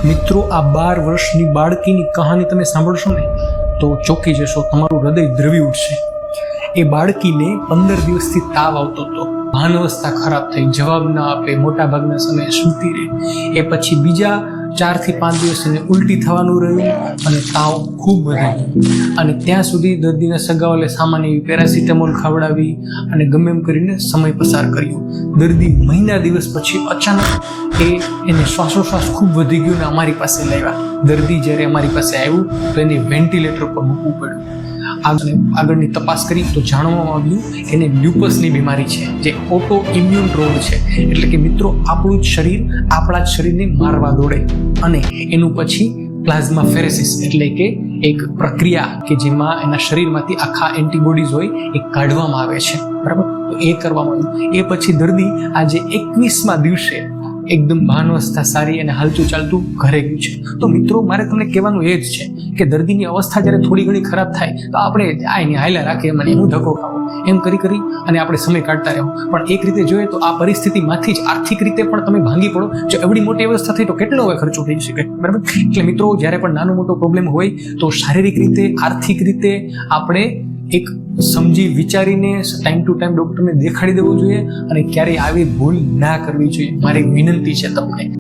મિત્રો, આ 12 વર્ષની બાળકીની કહાની તમે સાંભળશો ને તો ચોંકી જશો, તમારું હૃદય દ્રવી ઉઠશે. એ બાળકીને 15 દિવસથી તાવ આવતો હતો, ભાન અવસ્થા ખરાબ થઈ, જવાબ ના આપે, મોટા ભાગના સમયે સૂતી રહે. એ પછી બીજા 4 થી 5 દિવસ એને ઉલટી થવાનું રહ્યું અને તાવ ખૂબ વધ્યો. અને ત્યાં સુધી દર્દીના સગાઓએ સામાન્ય એવી પેરાસિટામોલ ખવડાવી અને ગમે એમ કરીને સમય પસાર કર્યો. દર્દી મહિના દિવસ પછી અચાનક એને શ્વાસોશ્વાસ ખૂબ વધી ગયો અને અમારી પાસે લાવ્યા. દર્દી જ્યારે અમારી પાસે આવ્યું તો એને વેન્ટિલેટર પર મૂકવું પડ્યું. આગળની તપાસ કરી તો જાણવામાં આવ્યું એને લ્યુપસની બીમારી છે, જે ઓટો ઇમ્યુન રોગ છે. એટલે કે મિત્રો, આપણું જ શરીર આપણા જ શરીરને મારવા દોડે અને એનું પછી પ્લાઝમા ફેરેસિસ એટલે કે એક પ્રક્રિયા કે જેમાં એના શરીરમાંથી આખા એન્ટીબોડીઝ હોય એ કાઢવામાં આવે છે, બરાબર. તો એ કરવામાં આવ્યું. એ પછી દર્દી આજે 21મા દિવસે એકદમ ભાનવસ્થા સારી અને હાલતું ચાલતું ઘરે ગયું છે. તો મિત્રો, મારે તમને કહેવાનું એ જ છે કે દર્દીની અવસ્થા જ્યારે થોડી ઘણી ખરાબ થાય તો આપણે આઈને હાયલા રાખીએ, મને હું ધક્કો ખાવો એમ કરી અને આપણે સમય કાઢતા રહેવું. પણ એક રીતે જોઈએ તો આ પરિસ્થિતિમાંથી જ આર્થિક રીતે પણ તમે ભાંગી પડો. જો એવડી મોટી અવસ્થા થઈ તો કેટલો હવે ખર્ચો થઈ શકે, બરાબર. એટલે મિત્રો, જ્યારે પણ નાનો મોટો પ્રોબ્લેમ હોય તો શારીરિક રીતે, આર્થિક રીતે આપણે એક સમજી વિચારીને ટાઈમ ટુ ટાઈમ ડૉક્ટરને દેખાડી દેવું જોઈએ અને ક્યારેય આવી ભૂલ ના કરવી જોઈએ. મારી વિનંતી છે તમને.